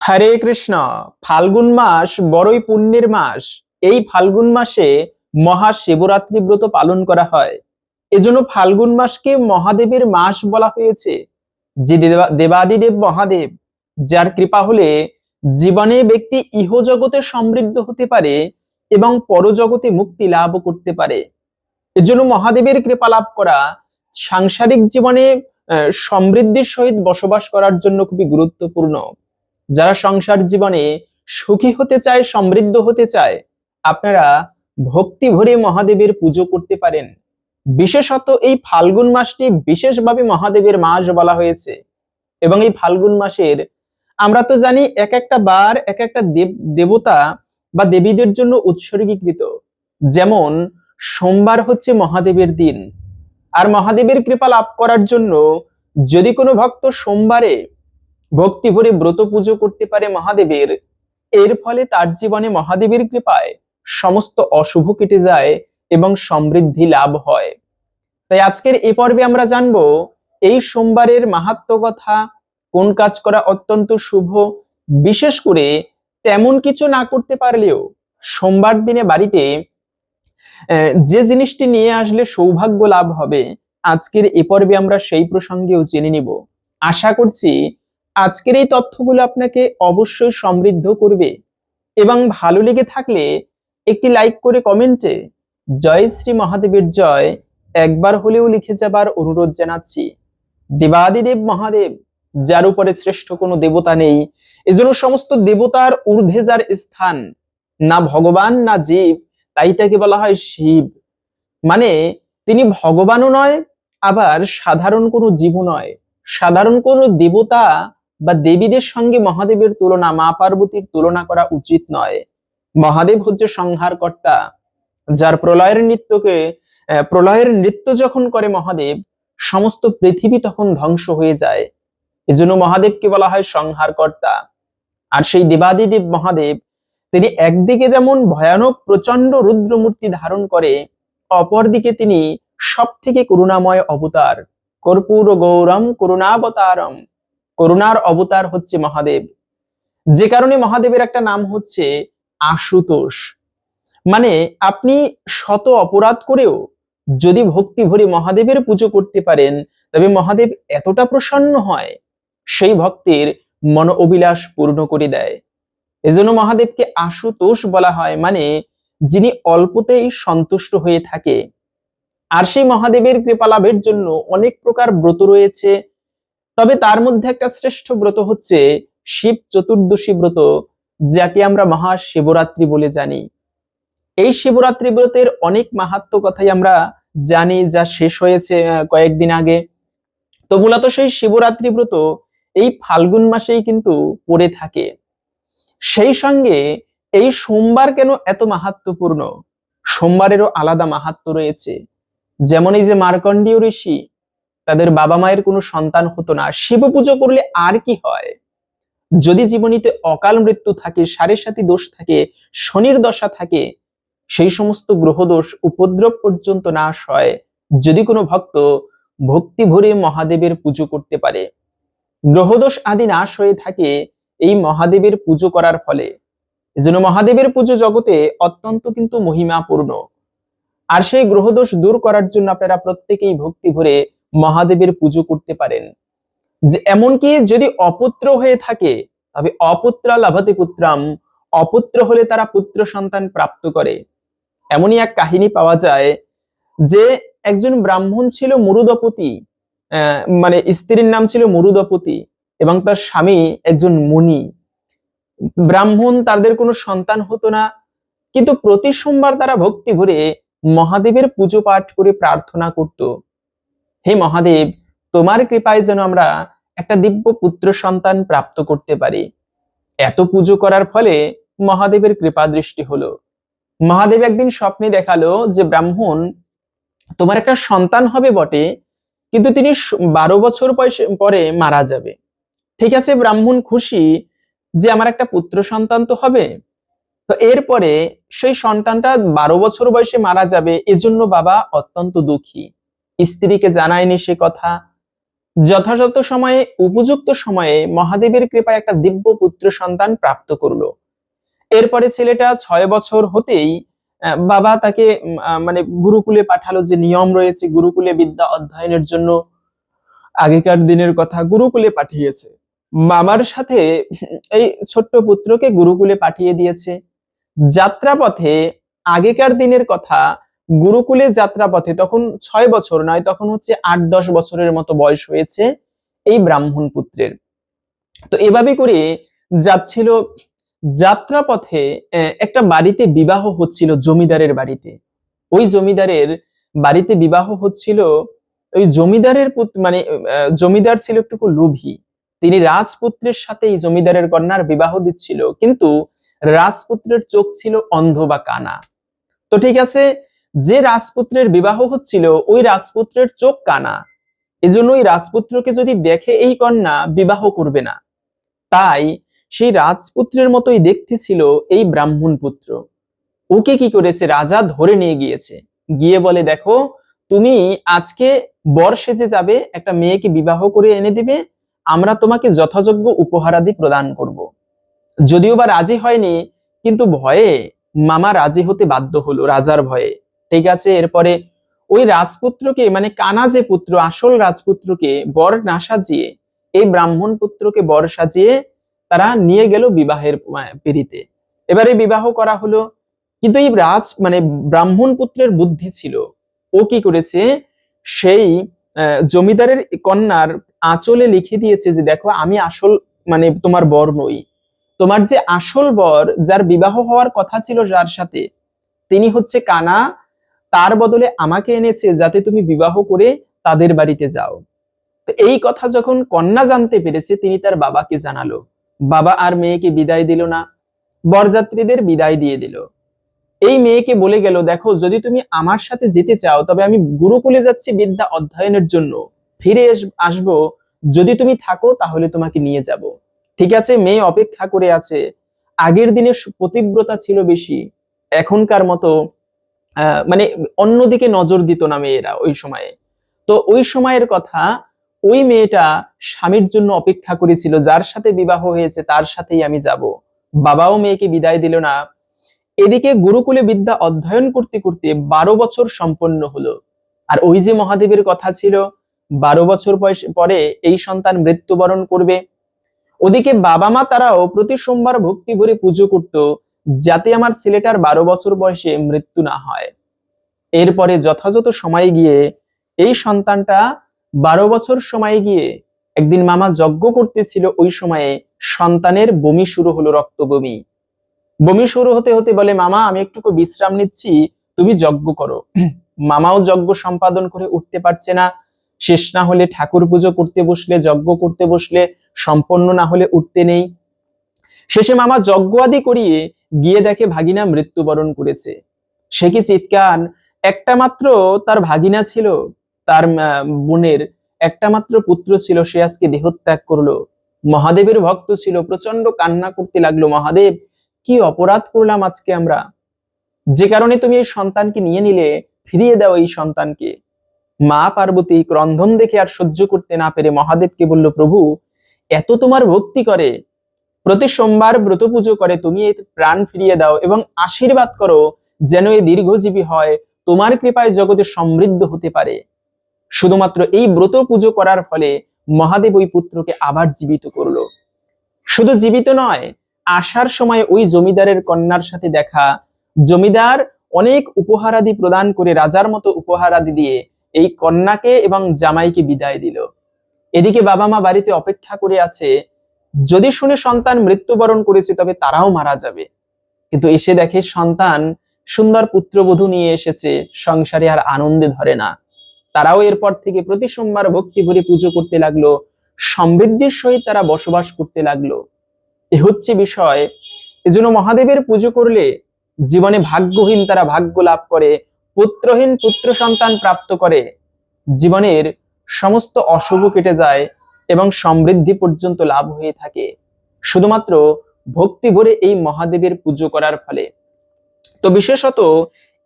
হরে কৃষ্ণ। ফাল্গুন মাস বড়ই পুণ্যের মাস। এই ফাল্গুন মাসে মহাশিবরাত্রি ব্রত পালন করা হয়। এজন্য ফাল্গুন মাসকে মহাদেবের মাস বলা হয়েছে। যে দেবাদিদেব মহাদেব, যার কৃপা হলে জীবনে ব্যক্তি ইহজগতে সমৃদ্ধ হতে পারে এবং পরজগতে মুক্তি লাভ করতে পারে। এজন্য মহাদেবের কৃপা লাভ করা সাংসারিক জীবনে সমৃদ্ধির সহিত বসবাস করার জন্য খুবই গুরুত্বপূর্ণ। যারা সংসার জীবনে সুখী হতে চায়, সমৃদ্ধ হতে চায়, আপনারা ভক্তি ভরে মহাদেবের পুজো করতে পারেন। বিশেষত এই ফাল্গুন মাসটি বিশেষভাবে মহাদেবের মাস বলা হয়েছে। এবং এই ফাল্গুন মাসের আমরা তো জানি এক একটা বার এক একটা দেবতা বা দেবীদের জন্য উৎসর্গীকৃত। যেমন সোমবার হচ্ছে মহাদেবের দিন। আর মহাদেবের কৃপা লাভ করার জন্য যদি কোনো ভক্ত সোমবারে ভক্তি ভরে ব্রত পুজো করতে পারে মহাদেবের, এর ফলে তার জীবনে মহাদেবের কৃপায় সমস্ত অশুভ কেটে যায় এবং সমৃদ্ধি লাভ হয়। তাই আজকের এই পর্বে আমরা জানবো এই সোমবারের মাহাত্ম্য কথা, কোন কাজ করা অত্যন্ত শুভ, বিশেষ করে তেমন কিছু না করতে পারলেও সোমবার দিনে বাড়িতে যে জিনিসটি নিয়ে আসলে সৌভাগ্য লাভ হবে, আজকের এই পর্বে আমরা সেই প্রসঙ্গেও জেনে নিব। আশা করছি আজকের এই তথ্যগুলো আপনাকে অবশ্যই সমৃদ্ধ করবে এবং ভালো লেগে থাকলে একটি লাইক করে কমেন্টে জয় শ্রী মহাদেবের জয় একবার হলেও লিখে যাবার অনুরোধ জানাচ্ছি। দেবাদিদেব মহাদেব, যার উপরে শ্রেষ্ঠ কোনো দেবতা নেই, এজন্য সমস্ত দেবতার ঊর্ধ্বে যার স্থান, না ভগবান না জীব, তাই তাকে বলা হয় শিব। মানে তিনি ভগবানও নয়, আবার সাধারণ কোনো জীবও নয়। সাধারণ কোনো দেবতা বা দেবীদের সঙ্গে মহাদেবের তুলনা, মা পার্বতীর তুলনা করা উচিত নয়। মহাদেব হচ্ছে সংহারকর্তা, যার প্রলয়ের নৃত্য যখন করে মহাদেব, সমস্ত পৃথিবী তখন ধ্বংস হয়ে যায়। এজন্য মহাদেবকে বলা হয় সংহারকর্তা। আর সেই দেবাদিদেব মহাদেব, তিনি একদিকে যেমন ভয়ানক প্রচন্ড রুদ্রমূর্তি ধারণ করে, অপরদিকে তিনি সব থেকে করুণাময় অবতার। কর্পূর গৌরম করুণাবতারম, করুণার অবতার হচ্ছে মহাদেব। যে কারণে মহাদেবের একটা নাম হচ্ছে আশুতোষ। মানে আপনি শত অপরাধ করেও যদি ভক্তি ভরে মহাদেবের পুজো করতে পারেন, তবে মহাদেব এতটা প্রসন্ন হয়, সেই ভক্তের মন অভিলাষ পূর্ণ করে দেয়। এজন্য মহাদেবকে আশুতোষ বলা হয়, মানে যিনি অল্পতেই সন্তুষ্ট হয়ে থাকে। আর সেই মহাদেবের কৃপা লাভের জন্য অনেক প্রকার ব্রত রয়েছে। তবে তার মধ্যে একটা শ্রেষ্ঠ ব্রত হচ্ছে শিব চতুর্দশী ব্রত, যাকে আমরা মহাশিবরাত্রি বলে জানি। এই শিবরাত্রি ব্রতের অনেক মাহাত্ম্য কথাই আমরা জানি, যা শেষ হয়েছে কয়েকদিন আগে। তো মূলত সেই শিবরাত্রি ব্রত এই ফাল্গুন মাসেই কিন্তু পড়ে থাকে। সেই সঙ্গে এই সোমবার কেন এত মাহাত্ম্যপূর্ণ? সোমবারেরও আলাদা মাহাত্ম্য রয়েছে। যেমন এই যে মার্কণ্ডেয় ঋষি, তাদের বাবা মায়ের কোনো সন্তান হতো না, শিব পুজো করলে আর কি হয়? যদি জীবনীতে অকাল মৃত্যু থাকে, সাড়ে সাতি দোষ থাকে, শনির দশা থাকে, সেই সমস্ত গ্রহদোষ উপদ্রব পর্যন্ত নাশ হয় যদি কোনো ভক্ত ভক্তি ভরে মহাদেবের পুজো করতে পারে। গ্রহদোষ আদি নাশ হয়ে থাকে এই মহাদেবের পুজো করার ফলে। এজন্য মহাদেবের পুজো জগতে অত্যন্ত কিন্তু মহিমাপূর্ণ। আর সেই গ্রহদোষ দূর করার জন্য আপনারা প্রত্যেকেই ভক্তি ভরে মহাদেবের পুজো করতে পারেন। যে এমনকি যদি অপুত্র হয়ে থাকে, তবে অপুত্রা লাভতে পুত্রাম, অপুত্র হলে তারা পুত্র সন্তান প্রাপ্ত করে। এমনই এক কাহিনী পাওয়া যায় যে একজন ব্রাহ্মণ ছিল মুরুদপতি, মানে স্ত্রীর নাম ছিল মুরুদপতি এবং তার স্বামী একজন মুনি। ব্রাহ্মণ, তাদের কোনো সন্তান হতো না, কিন্তু প্রতি সোমবার তারা ভক্তি ভরে মহাদেবের পুজো পাঠ করে প্রার্থনা করত, হে মহাদেব, তোমার কৃপায় যেন আমরা একটা দিব্য পুত্র সন্তান প্রাপ্ত করতে পারি। এত পুজো করার ফলে মহাদেবের কৃপা দৃষ্টি হলো। মহাদেব একদিন স্বপ্নে দেখালো যে ব্রাহ্মণ, তোমার একটা সন্তান হবে বটে, কিন্তু তিনি 12 বছর পরে মারা যাবে। ঠিক আছে, ব্রাহ্মণ খুশি যে আমার একটা পুত্র সন্তান তো হবে। তো এরপরে সেই সন্তানটা 12 বছর বয়সে মারা যাবে, এজন্য বাবা অত্যন্ত দুঃখী। স্ত্রীকে জানায়নি সে কথা। যথাযথ সময়ে উপযুক্ত সময়ে মহাদেবের কৃপায় একটা দিব্য পুত্র সন্তান প্রাপ্ত করলো। এরপরে ছেলেটা 6 বছর হতেই বাবা তাকে মানে গুরুকুলে পাঠালো, যে নিয়ম রয়েছে গুরুকুলে বিদ্যা অধ্যয়নের জন্য আগেকার দিনের কথা গুরুকুলে পাঠিয়েছে। মামার সাথে এই ছোট্ট পুত্রকে গুরুকুলে পাঠিয়ে দিয়েছে। যাত্রাপথে আগেকার দিনের কথা, গুরুকুলে যাত্রাপথে তখন 6 বছর নয়, তখন হচ্ছে 8-10 বছরের মতো বয়স হয়েছে এই ব্রাহ্মণ পুত্রের। তো এভাবে করে যাচ্ছিল, যাত্রাপথে একটা বাড়িতে বিবাহ হচ্ছিল, জমিদারের বাড়িতে। ওই জমিদারের বাড়িতে বিবাহ হচ্ছিল। ওই জমিদারের মানে জমিদার ছিল একটু লোভী। তিনি রাজপুত্রের সাথে এই জমিদারের কন্যার বিবাহ দিচ্ছিল, কিন্তু রাজপুত্রের চোখ ছিল অন্ধ বা কানা। তো ঠিক আছে, যে রাজপুত্রের বিবাহ হচ্ছিল ওই রাজপুত্রের চোখ কানা, এজন্য ওই রাজপুত্রকে যদি দেখে এই কন্যা বিবাহ করবে না। তাই সেই রাজপুত্রের মতোই দেখতে ছিল এই ব্রাহ্মণ পুত্র। ওকে কি করেছে, রাজা ধরে নিয়ে গিয়েছে, গিয়ে বলে দেখো তুমি আজকে বর সেজে যাবে, একটা মেয়েকে বিবাহ করে এনে দিবে, আমরা তোমাকে যথাযোগ্য উপহারাদি প্রদান করব। যদিও বা রাজি হয়নি, কিন্তু ভয়ে মামা রাজি হতে বাধ্য হলো, রাজার ভয়ে। ঠিক আছে, এরপরে ওই রাজপুত্রকে মানে কানা যে পুত্র, আসল রাজপুত্রকে বর না সাজিয়ে এই ব্রাহ্মণ পুত্রকে বর সাজিয়ে তারা নিয়ে গেল বিবাহের পিড়িতে। এবারে বিবাহ করা হলো, কিন্তু এই মানে ব্রাহ্মণ পুত্রের বুদ্ধি ছিল। ও কি করেছে, সেই জমিদারের কন্যার আঁচলে লিখে দিয়েছে যে দেখো আমি আসল মানে তোমার বর নই, তোমার যে আসল বর যার বিবাহ হওয়ার কথা ছিল যার সাথে, তিনি হচ্ছে কানা, তার বদলে আমাকে এনেছে যাতে তুমি বিবাহ করে তাদের বাড়িতে যাও। তো এই কথা যখন কন্যা জানতে পেরেছে, তিনি তার বাবাকে জানালো। বাবা আর মেয়েকে বিদায় দিল না, বরযাত্রীদের বিদায় দিয়ে দিল। এই মেয়েকে বলে গেল দেখো যদি তুমি আমার সাথে যেতে চাও তবে আমি গুরুকুলে যাচ্ছি বিদ্যা অধ্যয়নের জন্য, ফিরে আসবো, যদি তুমি থাকো তাহলে তোমাকে নিয়ে যাব। ঠিক আছে, মেয়ে অপেক্ষা করে আছে। আগের দিনে পতিব্রতা ছিল বেশি, এখনকার মতো মানে অন্যদিকে নজর দিত না মেয়েরা ওই সময়ে। তো ওই সময়ের কথা, ওই মেয়েটা স্বামীর জন্য অপেক্ষা করেছিল, যার সাথে বিবাহ হয়েছে তার সাথেই আমি যাব। বাবাও মেয়েকে বিদায় দিল না। এদিকে গুরুকুলে বিদ্যা অধ্যয়ন করতে করতে 12 বছর সম্পন্ন হলো। আর ওই যে মহাদেবের কথা ছিল 12 বছর পরে এই সন্তান মৃত্যুবরণ করবে। ওদিকে বাবা মা তারাও প্রতি সোমবার ভক্তি ভরে পুজো করত, যাতে আমার ছেলেটার 12 বছর বয়সে মৃত্যু না হয়। এরপরে যথাযথ সময়ে গিয়ে এই সন্তানটা 12 বছর সময়ে গিয়ে একদিন মামা যজ্ঞ করতেছিল, ওই সময়ে সন্তানের বমি শুরু হলো, রক্ত বমি। বমি শুরু হতে হতে বলে মামা আমি একটু বিশ্রাম নিচ্ছি, তুমি যজ্ঞ করো। মামাও যজ্ঞ সম্পাদন করে উঠতে পারছে না, শেষ না হলে ঠাকুর পুজো করতে বসলে, যজ্ঞ করতে বসলে সম্পন্ন না হলে উঠতে নেই। শেষে মামা যজ্ঞ আদি করিয়ে গিয়ে দেখে ভাগিনা মৃত্যুবরণ করেছে। সে কি চিৎকার! একটা মাত্র তার ভাগিনা ছিল, তার বোনের একটা মাত্র পুত্র ছিল, সে আজকে দেহত্যাগ করলো। মহাদেবের ভক্ত ছিল, প্রচন্ড কান্না করতে লাগলো, মহাদেব কি অপরাধ করলাম আজকে আমরা, যে কারণে তুমি এই সন্তানকে নিয়ে নিলে, ফিরিয়ে দাও এই সন্তানকে। মা পার্বতী ক্রন্দন দেখে আর সহ্য করতে না পেরে মহাদেবকে বলল, প্রভু এত তোমার ভক্তি করে, প্রতি সোমবার ব্রত পুজো করে, তুমি এই প্রাণ ফিরিয়ে দাও এবং আশীর্বাদ করো যেন এই দীর্ঘজীবী হয়, তোমার কৃপায় জগতে সমৃদ্ধ হতে পারে। শুধুমাত্র এই ব্রত পুজো করার ফলে মহাদেব ওই পুত্রকে আবার জীবিত করলো। শুধু জীবিত নয়, আসার সময় ওই জমিদারের কন্যার সাথে দেখা, জমিদার অনেক উপহারাদি প্রদান করে, রাজার মতো উপহারাদি দিয়ে এই কন্যাকে এবং জামাইকে বিদায় দিল। এদিকে বাবা মা বাড়িতে অপেক্ষা করে আছে, যদি শুনে সন্তান মৃত্যুবরণ করেছে তবে তারাও মারা যাবে। কিন্তু এসে দেখে সন্তান সুন্দর পুত্রবধূ নিয়ে এসেছে, সংসারে আর আনন্দে ধরে না। তারাও এরপর থেকে প্রতি সোমবার ভক্তি ভরে পুজো করতে লাগলো, সমৃদ্ধির সহিত তারা বসবাস করতে লাগলো। এ হচ্ছে বিষয়। এজন্য মহাদেবের পুজো করলে জীবনে ভাগ্যহীন তারা ভাগ্য লাভ করে, পুত্রহীন পুত্র সন্তান প্রাপ্ত করে, জীবনের সমস্ত অশুভ কেটে যায় এবং সমৃদ্ধি পর্যন্ত লাভ হয়ে থাকে শুধুমাত্র ভক্তি ভরে এই মহাদেবের পুজো করার ফলে। তো বিশেষত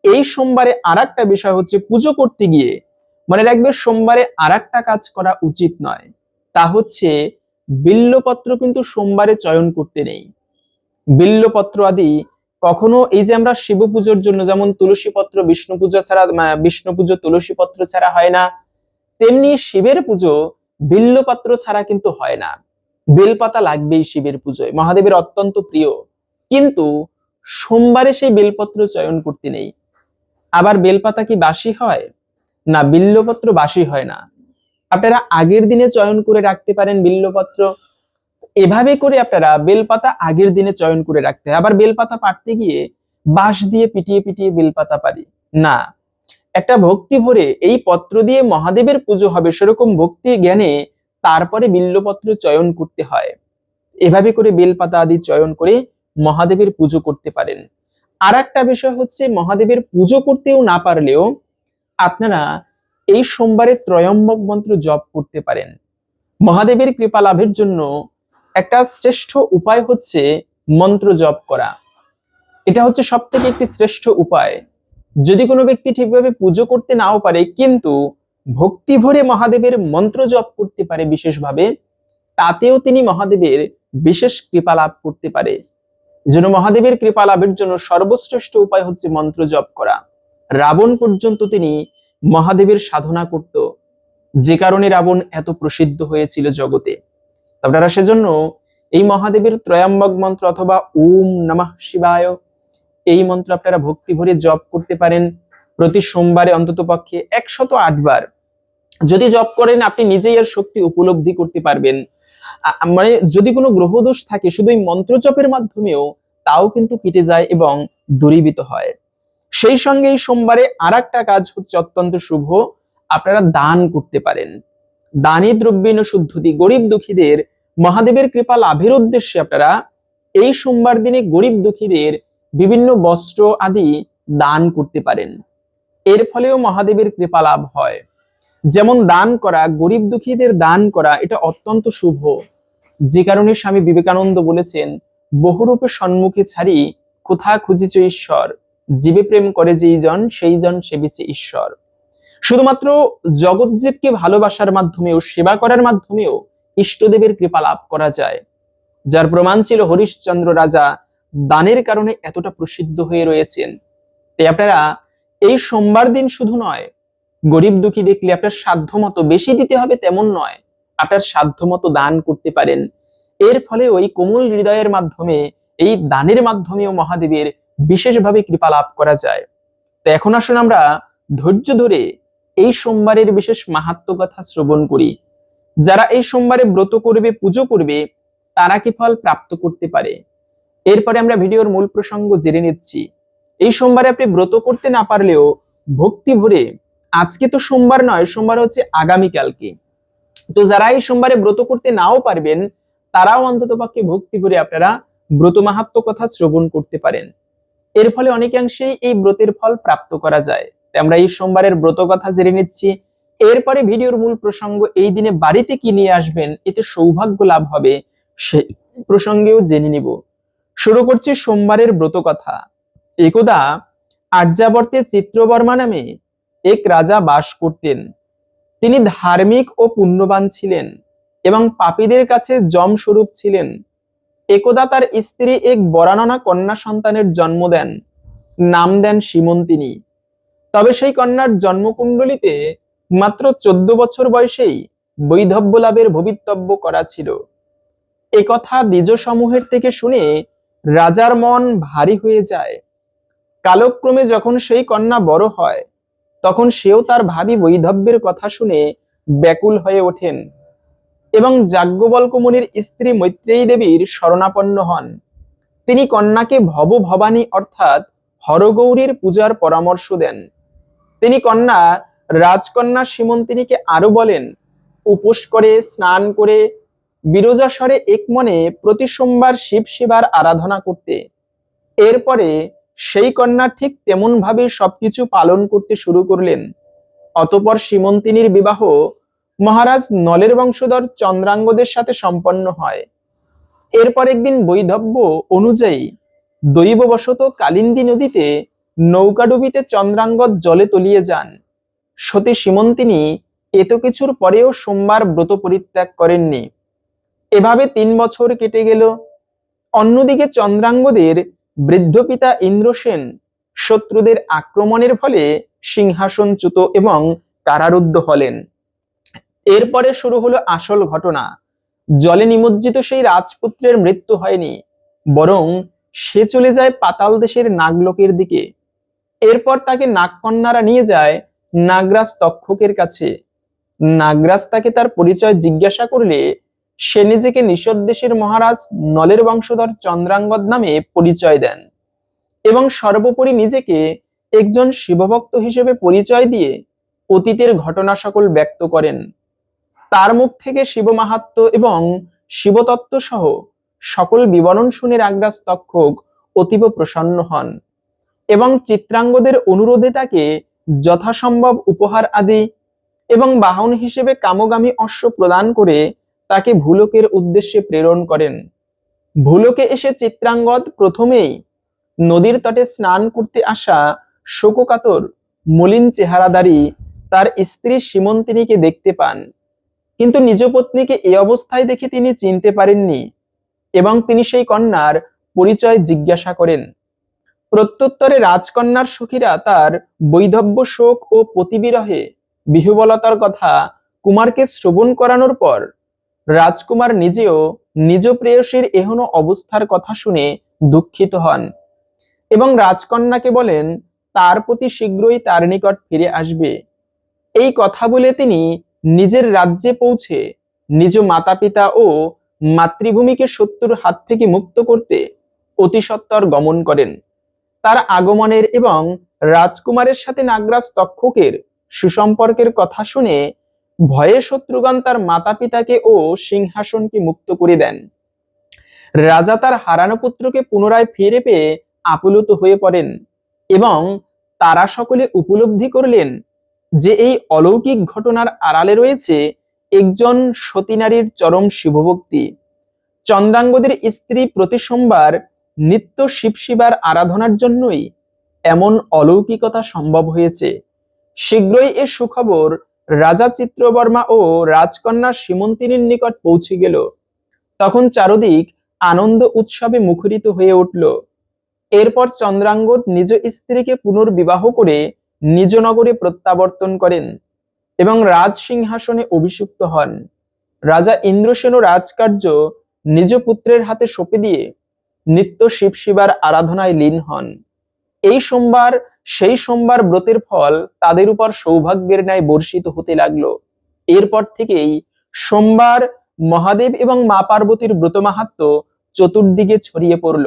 এই সোমবারে আর একটা বিষয় হচ্ছে, পুজো করতে গিয়ে মনে রাখবে সোমবারে আর একটা কাজ করা উচিত নয়, তা হচ্ছে বিল্লপত্র কিন্তু সোমবারে চয়ন করতে নেই। বিল্লপত্র আদি কখনো, এই যে আমরা শিব পুজোর জন্য যেমন তুলসী পত্র বিষ্ণু পুজো ছাড়া, বিষ্ণু পুজো তুলসী পত্র ছাড়া হয় না, তেমনি শিবের পুজো বিল্লপত্র ছাড়া কিন্তু হয় না। বেলপাতা লাগবেই শিবের পুজোয়, মহাদেবের অত্যন্ত প্রিয়। কিন্তু সোমবারে সেই বেলপত্র চয়ন করতে নেই। আবার বেলপাতা কি বাসি হয়? না, বিল্লপত্র বাসি হয় না। আপনারা আগের দিনে চয়ন করে রাখতে পারেন বিল্লপত্র। এভাবে করে আপনারা বেলপাতা আগের দিনে চয়ন করে রাখতে হয়। আবার বেলপাতা পাড়তে গিয়ে বাঁশ দিয়ে পিটিয়ে পিটিয়ে বেলপাতা পারি না। একটা ভক্তি ভরে এই পত্র দিয়ে মহাদেবের পুজো হবে সেরকম ভক্তি জ্ঞানে তারপরে বিল্লপত্র চয়ন করতে হয়। এভাবে করে বেলপাতা আদি চয়ন করে মহাদেবের পুজো করতে পারেন। আর একটা বিষয় হচ্ছে, মহাদেবের পুজো করতেও না পারলেও আপনারা এই সোমবারে ত্রয়ম্বক মন্ত্র জপ করতে পারেন। মহাদেবের কৃপা লাভের জন্য একটা শ্রেষ্ঠ উপায় হচ্ছে মন্ত্র জপ করা। এটা হচ্ছে সব থেকে একটি শ্রেষ্ঠ উপায়। যদি কোনো ব্যক্তি ঠিকভাবে পুজো করতে নাও পারে, কিন্তু ভক্তি ভরে মহাদেবের মন্ত্র জপ করতে পারে বিশেষভাবে, তাতেও তিনি মহাদেবের বিশেষ কৃপা লাভ করতে পারে। যেন মহাদেবের কৃপা লাভের জন্য সর্বশ্রেষ্ঠ উপায় হচ্ছে মন্ত্র জপ করা। রাবণ পর্যন্ত তিনি মহাদেবের সাধনা করত, যে কারণে রাবণ এত প্রসিদ্ধ হয়েছিল জগতে। আপনারা সেজন্য এই মহাদেবের ত্রয়ম্বক মন্ত্র অথবা ওম নমঃ শিবায়, এই মন্ত্র আপনারা ভক্তি ভরে জপ করতে পারেন প্রতি সোমবারে অন্তত পক্ষে 108 বার। যদি জপ করেন আপনি নিজেই এর শক্তি উপলব্ধি করতে পারবেন। মানে যদি কোনো গ্রহদোষ থাকে, শুধু এই মন্ত্র জপের মাধ্যমেও তাও কিন্তু কেটে যায় এবং দূরীভূত হয়। সেই সঙ্গে এই সোমবারে আর একটা কাজ হচ্ছে অত্যন্ত শুভ, আপনারা দান করতে পারেন। দানে দ্রব্যেন শুদ্ধতি, গরিব দুঃখীদের মহাদেবের কৃপা লাভের উদ্দেশ্যে আপনারা এই সোমবার দিনে গরিব দুঃখীদের বিভিন্ন বস্ত্র আদি দান করতে পারেন। এর ফলেও মহাদেবের কৃপা লাভ হয়। যেমন দান করা, গরিব দুঃখীদের দান করা, এটা অত্যন্ত শুভ। যে কারণে স্বামী বিবেকানন্দ বলেছেন, বহুরূপে সম্মুখে ছাড়ি কোথা খুঁজিছ ঈশ্বর, জীবে প্রেম করে যেই জন সেই জন সেবিছে ঈশ্বর। শুধুমাত্র জগৎজীবকে ভালোবাসার মাধ্যমেও, সেবা করার মাধ্যমেও ইষ্টদেবের কৃপা লাভ করা যায়, যার প্রমাণ ছিল হরিশ্চন্দ্র রাজা দানের কারণে এতটা প্রসিদ্ধ হয়ে রয়েছেন। তাই আপনারা এই সোমবার দিন শুধু নয়, গরিব দুঃখী দেখলে আপনার সাধ্য মতো, বেশি দিতে হবে তেমন নয়, আপনার সাধ্য মতো দান করতে পারেন। এর ফলে ওই কোমল হৃদয়ের মাধ্যমে, এই দানের মাধ্যমেও মহাদেবের বিশেষভাবে কৃপা লাভ করা যায়। তো এখন আসুন আমরা ধৈর্য ধরে এই সোমবারের বিশেষ মাহাত্ম্য কথা শ্রবণ করি। যারা এই সোমবারে ব্রত করবে, পুজো করবে, তারা কি ফল প্রাপ্ত করতে পারে। এরপরে আমরা ভিডিওর মূল প্রসঙ্গ জেনে নিচ্ছি। এই সোমবারে আপনি ব্রত করতে না পারলেও ভক্তি ভরে, আজকে তো সোমবার নয়, সোমবার হচ্ছে আগামীকালকে, তো যারা এই সোমবারে ব্রত করতে নাও পারবেন, তারাও অন্তত পক্ষে ভক্তি ভরে আপনারা ব্রত মাহাত্ম্য কথা শ্রবণ করতে পারেন। এর ফলে অনেকাংশেই এই ব্রতের ফল প্রাপ্ত করা যায়। তাই আমরা এই সোমবারের ব্রত কথা জেনে নিচ্ছি। এরপরে ভিডিওর মূল প্রসঙ্গ, এই দিনে বাড়িতে কি নিয়ে আসবেন এতে সৌভাগ্য লাভ হবে, সেই প্রসঙ্গেও জেনে নিব। শুরু করছি সোমবারের ব্রত কথা। একদা আর্যাবর্তে চিত্রবর্মা নামে এক রাজা বাস করতেন। তিনি ধার্মিক ও পুণ্যবান ছিলেন এবং পাপীদের কাছে যম স্বরূপ ছিলেন। একদা তার স্ত্রী এক বরাননা কন্যা সন্তানের জন্ম দেন, নাম দেন সীমন্তিনী। তবে সেই কন্যার জন্মকুণ্ডলিতে মাত্র 14 বছর বয়সেই বৈধব্য লাভের ভবিতব্য করা ছিল। একথা দ্বিজ সমূহের থেকে শুনে রাজার মন ভারী হয়ে যায়। কালক্রমে যখন সেই কন্যা বড় হয়, তখন সেও তার ভাবী বৈধব্যের কথা শুনে ব্যাকুল হয়ে ওঠেন এবং যাজ্ঞবল্ক্য মুনির স্ত্রী মৈত্রেয়ী দেবীর শরণাপন্ন হন। তিনি কন্যাকে ভব ভবানী অর্থাৎ হরগৌরীর পূজার পরামর্শ দেন। তিনি কন্যা রাজকন্যা সীমন্তিনীকে আরো বলেন, উপোস করে, স্নান করে, বিরজাস্বরে এক মনে প্রতি সোমবার শিব সেবার আরাধনা করতে। এরপরে সেই কন্যা ঠিক তেমন ভাবে সবকিছু পালন করতে শুরু করলেন। অতঃপর সীমন্তিনীর বিবাহ মহারাজ নলের বংশধর চন্দ্রাঙ্গদের সাথে সম্পন্ন হয়। এরপর একদিন বৈধব্য অনুযায়ী দৈববশত কালিন্দী নদীতে নৌকাডুবিতে চন্দ্রাঙ্গদ জলে তলিয়ে যান। সতী সীমন্তিনী এত কিছুর পরেও সোমবার ব্রত পরিত্যাগ করেননি। এভাবে 3 বছর কেটে গেল। অন্যদিকে চন্দ্রাঙ্গদের বৃদ্ধ পিতা ইন্দ্রসেন শত্রুদের আক্রমণের ফলে সিংহাসনচ্যুত এবং কারারুদ্ধ হলেন। এরপরে শুরু হলো আসল ঘটনা। জলে নিমজ্জিত সেই রাজপুত্রের মৃত্যু হয়নি, বরং সে চলে যায় পাতাল দেশের নাগলোকের দিকে। এরপর তাকে নাগকন্যারা নিয়ে যায় নাগরাজ তক্ষকের কাছে। নাগরাজ তাকে তার পরিচয় জিজ্ঞাসা করলে সে নিজেকে নিষদ দেশের মহারাজ নলের বংশধর চন্দ্রাঙ্গদ নামে পরিচয় দেন এবং সর্বোপরি নিজেকে একজন শিবভক্ত হিসেবে পরিচয় দিয়ে অতীতের ঘটনা সকল ব্যক্ত করেন। তার মুখ থেকে শিব মাহাত্ম্য এবং শিবতত্ত্ব সহ সকল বিবরণ শুনে নাগরাজ তক্ষক অতীব প্রসন্ন হন এবং চিত্রাঙ্গদের অনুরোধে তাকে যথাসম্ভব উপহার আদি এবং বাহন হিসেবে কামগামী অশ্ব প্রদান করে তাকে ভূলোকের উদ্দেশ্যে প্রেরণ করেন। ভূলোকে এসে চিত্রাঙ্গদ প্রথমেই নদীর তটে স্নান করতে আসা শোককাতর মলিন চেহারাদারী তার স্ত্রী সীমন্তিনীকে দেখতে পান, কিন্তু নিজ পত্নীকে এই অবস্থায় দেখে তিনি চিনতে পারেননি এবং তিনি সেই কন্যার পরিচয় জিজ্ঞাসা করেন। প্রত্যুত্তরে রাজকন্যার সখীরা তার বৈধব্য শোক ও পতিবিরহে বিহ্বলতার কথা কুমারকে শ্রবণ করানোর পর রাজকুমার নিজেও নিজ প্রেয়সীর এহেন অবস্থার কথা শুনে দুঃখিত হন এবং রাজকন্যাকে বলেন তার প্রতি শীঘ্রই তার নিকট ফিরে আসবে। এই কথা বলে তিনি নিজের রাজ্যে পৌঁছে নিজ মাতা পিতা ও মাতৃভূমিকে শত্রুর হাত থেকে মুক্ত করতে অতি সত্বর গমন করেন। তার আগমনের এবং রাজকুমারের সাথে নাগরাজ তক্ষকের সুসম্পর্কের কথা শুনে ভয়ে শত্রুগণ তার মাতা পিতাকে ও সিংহাসনকে মুক্ত করে দেন। রাজা তার হারানো পুত্রকে পুনরায় ফিরে পেয়ে আপ্লুত হয়ে পড়েন এবং তারা সকলে উপলব্ধি করলেন যে এই অলৌকিক ঘটনার আড়ালে রয়েছে একজন সতী নারীর চরম শিবভক্তি। চন্দ্রাঙ্গদের স্ত্রী প্রতি সোমবার নিত্য শিবশিবার আরাধনার জন্যই এমন অলৌকিকতা সম্ভব হয়েছে। শীঘ্রই এ সুখবর রাজা চিত্রবর্মা ও রাজকন্যা সীমন্তিনীর নিকট পৌঁছে গেল। তখন চারদিক আনন্দ উৎসবে মুখরিত হয়ে উঠল। এরপর চন্দ্রাঙ্গদ নিজ স্ত্রীকে পুনর্বিবাহ করে নিজ নগরে প্রত্যাবর্তন করেন এবং রাজ সিংহাসনে অভিষিক্ত হন। রাজা ইন্দ্রসেনও রাজকার্য নিজ পুত্রের হাতে সঁপে দিয়ে নিত্য শিবশিবার আরাধনায় লীন হন। এই সোমবার সেই সোমবার ব্রতের ফল তাদের উপর সৌভাগ্যের ন্যায় বর্ষিত হতে লাগলো। এরপর থেকেই সোমবার মহাদেব এবং মা পার্বতীর ব্রত মাহাত্ম্য চতুর্দিকে ছড়িয়ে পড়ল।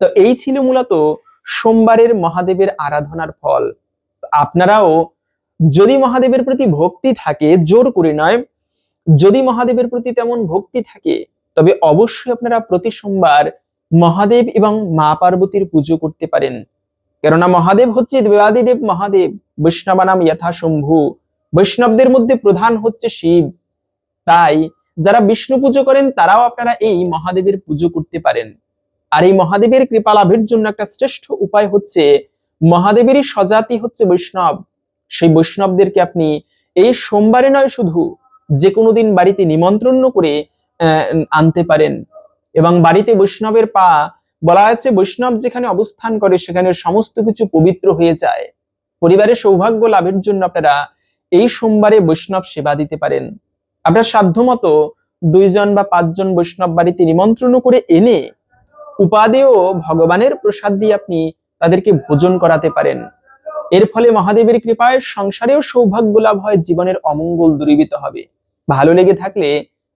তো এই ছিল মূলত সোমবারের মহাদেবের আরাধনার ফল। আপনারাও যদি মহাদেবের প্রতি ভক্তি থাকে, জোর করে নয়, যদি মহাদেবের প্রতি তেমন ভক্তি থাকে তবে অবশ্যই আপনারা প্রতি সোমবার মহাদেব এবং মা পার্বতীর পুজো করতে পারেন। কেননা মহাদেব হচ্ছে দেবাদিদেব মহাদেব, বৈষ্ণবানাম যথা শম্ভু, বৈষ্ণবদের মধ্যে প্রধান হচ্ছে শিব। তাই যারা বিষ্ণু পুজো করেন তারাও আপনারা এই মহাদেবের পুজো করতে পারেন। আর এই মহাদেবের কৃপা লাভের জন্য একটা শ্রেষ্ঠ উপায় হচ্ছে মহাদেবেরই স্বজাতি হচ্ছে বৈষ্ণব। সেই বৈষ্ণবদেরকে আপনি এই সোমবারে নয়, শুধু যে কোনো দিন বাড়িতে নিমন্ত্রণ করে আনতে পারেন এবং বাড়িতে বৈষ্ণবের পা, বলা হয়েছে বৈষ্ণব যেখানে অবস্থান করে সেখানে সমস্ত কিছু পবিত্র হয়ে যায়। পরিবারের সৌভাগ্য লাভের জন্য আপনারা এই সোমবারে বৈষ্ণব সেবা দিতে পারেন। আপনার সাধ্যমতো 2 জন বা 5 জন বৈষ্ণব বাড়িতে নিমন্ত্রণ করে এনে উপাদেয় ভগবানের প্রসাদ দিয়ে আপনি তাদেরকে ভোজন করাতে পারেন। এর ফলে মহাদেবের কৃপায় সংসারেও সৌভাগ্য লাভ হয়, জীবনের অমঙ্গল দূরীভূত হবে। ভালো লেগে থাকলে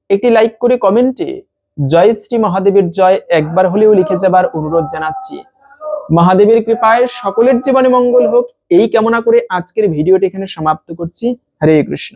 একটি লাইক করে কমেন্টে জয় শ্রী মহাদেবের জয় একবার হলেও লিখে যাবার অনুরোধ জানাচ্ছি। মহাদেবের কৃপায় সকলের জীবনে মঙ্গল হোক এই কামনা করে আজকের ভিডিওটি এখানে সমাপ্ত করছি। হরে কৃষ্ণ।